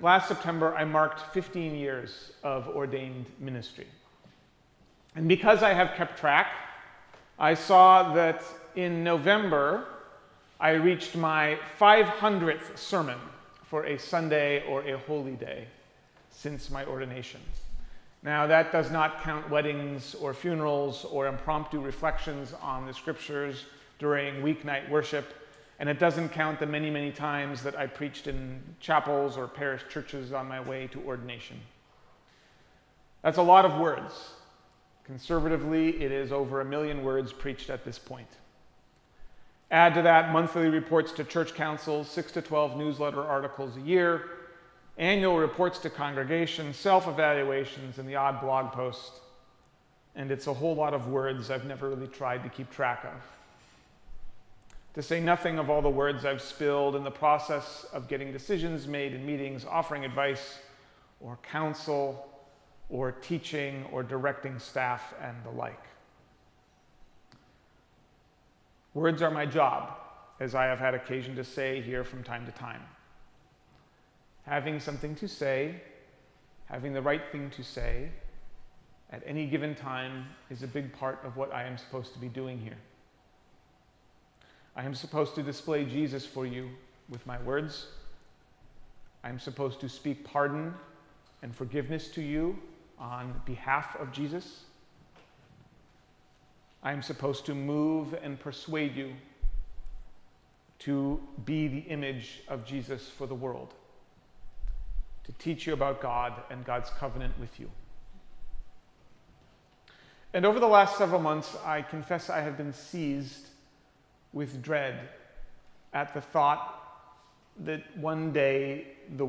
last September, I marked 15 years of ordained ministry. And because I have kept track, I saw that in November, I reached my 500th sermon for a Sunday or a holy day since my ordination. Now, that does not count weddings or funerals or impromptu reflections on the scriptures during weeknight worship, and it doesn't count the many, many times that I preached in chapels or parish churches on my way to ordination. That's a lot of words. Conservatively, it is over 1 million words preached at this point. Add to that monthly reports to church councils, 6 to 12 newsletter articles a year, annual reports to congregations, self-evaluations, and the odd blog post. And it's a whole lot of words I've never really tried to keep track of. To say nothing of all the words I've spilled in the process of getting decisions made in meetings, offering advice or counsel or teaching or directing staff and the like. Words are my job, as I have had occasion to say here from time to time. Having something to say, having the right thing to say, at any given time is a big part of what I am supposed to be doing here. I am supposed to display Jesus for you with my words. I am supposed to speak pardon and forgiveness to you on behalf of Jesus. I am supposed to move and persuade you to be the image of Jesus for the world, to teach you about God and God's covenant with you. And over the last several months, I confess I have been seized with dread at the thought that one day the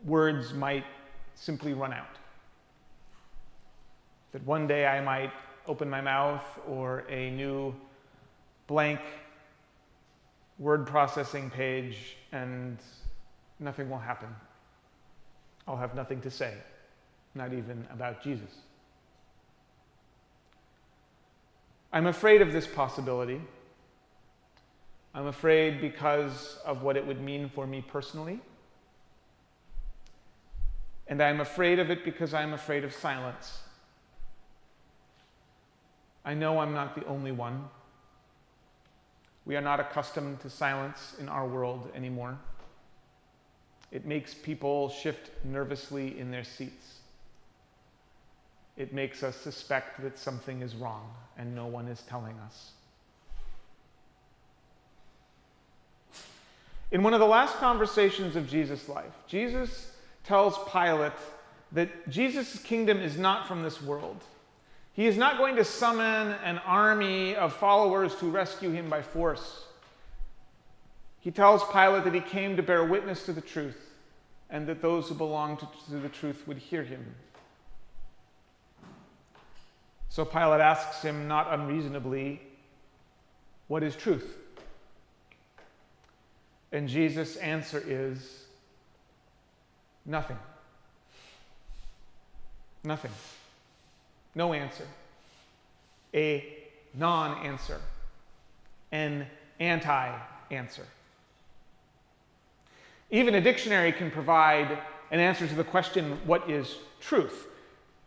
words might simply run out. That one day I might open my mouth or a new blank word processing page and nothing will happen. I'll have nothing to say, not even about Jesus. I'm afraid of this possibility. I'm afraid because of what it would mean for me personally. And I'm afraid of it because I'm afraid of silence. I know I'm not the only one. We are not accustomed to silence in our world anymore. It makes people shift nervously in their seats. It makes us suspect that something is wrong and no one is telling us. In one of the last conversations of Jesus' life, Jesus tells Pilate that Jesus' kingdom is not from this world. He is not going to summon an army of followers to rescue him by force. He tells Pilate that he came to bear witness to the truth and that those who belong to the truth would hear him. So Pilate asks him, not unreasonably, what is truth? And Jesus' answer is, nothing. Nothing. No answer. A non-answer. An anti-answer. Even a dictionary can provide an answer to the question, what is truth?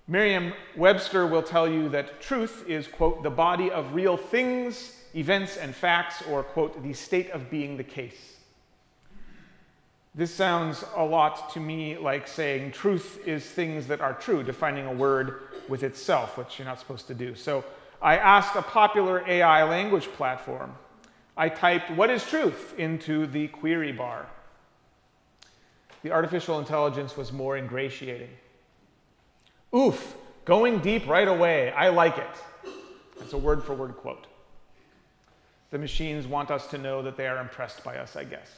Merriam-Webster will tell you that truth is, quote, the body of real things, events, and facts, or, quote, the state of being the case. This sounds a lot to me like saying truth is things that are true, defining a word with itself, which you're not supposed to do. So I asked a popular AI language platform. I typed, what is truth, into the query bar. The artificial intelligence was more ingratiating. Oof, going deep right away. I like it. That's a word-for-word quote. The machines want us to know that they are impressed by us, I guess.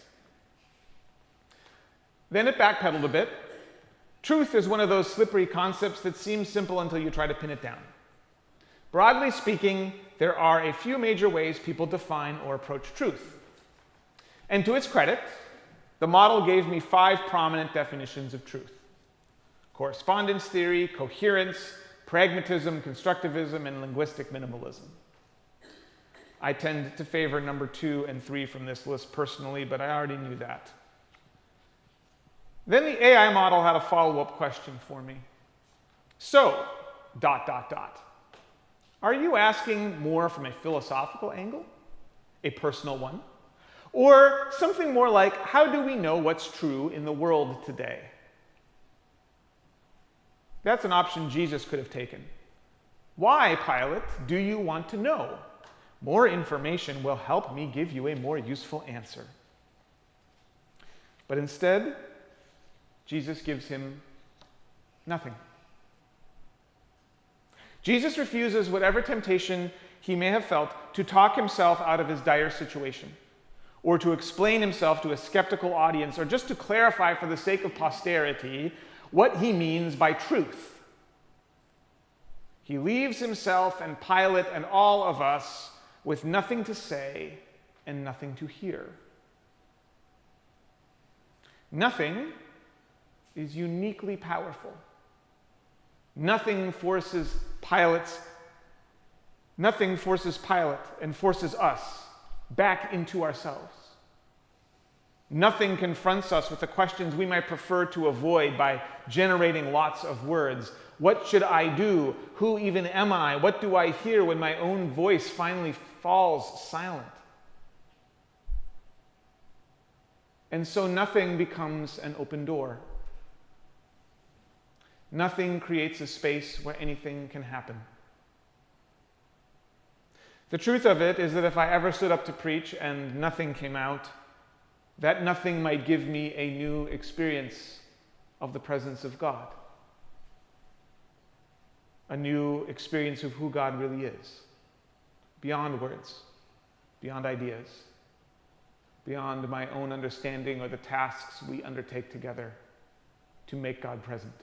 Then it backpedaled a bit. Truth is one of those slippery concepts that seems simple until you try to pin it down. Broadly speaking, there are a few major ways people define or approach truth. And to its credit, the model gave me 5 prominent definitions of truth: correspondence theory, coherence, pragmatism, constructivism, and linguistic minimalism. I tend to favor number 2 and 3 from this list personally, but I already knew that. Then the AI model had a follow-up question for me. So, ... Are you asking more from a philosophical angle, a personal one, or something more like, how do we know what's true in the world today? That's an option Jesus could have taken. Why, Pilate, do you want to know? More information will help me give you a more useful answer. But instead, Jesus gives him nothing. Jesus refuses whatever temptation he may have felt to talk himself out of his dire situation, or to explain himself to a skeptical audience, or just to clarify for the sake of posterity what he means by truth. He leaves himself and Pilate and all of us with nothing to say and nothing to hear. Nothing is uniquely powerful. Nothing forces Pilate and forces us back into ourselves. Nothing confronts us with the questions we might prefer to avoid by generating lots of words. What should I do? Who even am I? What do I hear when my own voice finally falls silent? And so nothing becomes an open door. Nothing creates a space where anything can happen. The truth of it is that if I ever stood up to preach and nothing came out, that nothing might give me a new experience of the presence of God. A new experience of who God really is. Beyond words, beyond ideas, beyond my own understanding or the tasks we undertake together to make God present.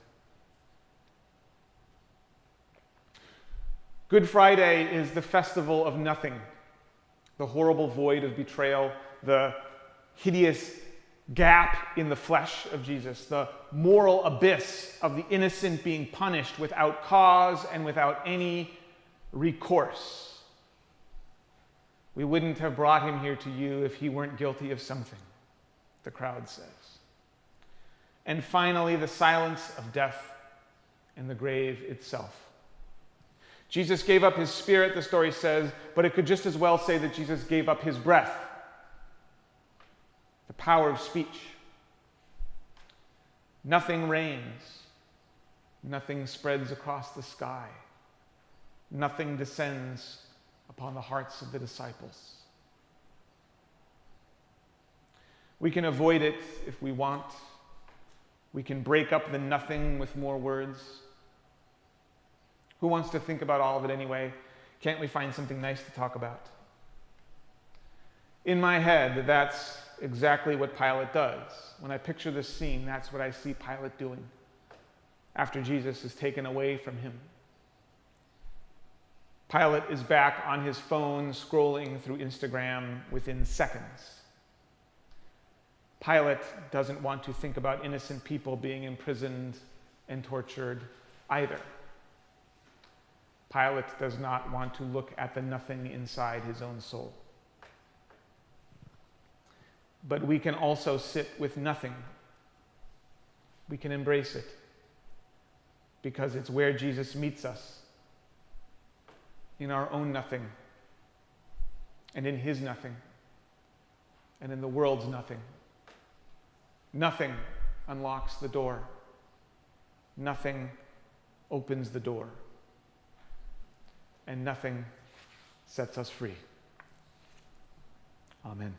Good Friday is the festival of nothing, the horrible void of betrayal, the hideous gap in the flesh of Jesus, the moral abyss of the innocent being punished without cause and without any recourse. We wouldn't have brought him here to you if he weren't guilty of something, the crowd says. And finally, the silence of death and the grave itself. Jesus gave up his spirit, the story says, but it could just as well say that Jesus gave up his breath, the power of speech. Nothing reigns. Nothing spreads across the sky. Nothing descends upon the hearts of the disciples. We can avoid it if we want. We can break up the nothing with more words. Who wants to think about all of it anyway? Can't we find something nice to talk about? In my head, that's exactly what Pilate does. When I picture this scene, that's what I see Pilate doing after Jesus is taken away from him. Pilate is back on his phone scrolling through Instagram within seconds. Pilate doesn't want to think about innocent people being imprisoned and tortured either. Pilate does not want to look at the nothing inside his own soul. But we can also sit with nothing. We can embrace it because it's where Jesus meets us, in our own nothing, and in his nothing, and in the world's nothing. Nothing unlocks the door. Nothing opens the door. And nothing sets us free. Amen.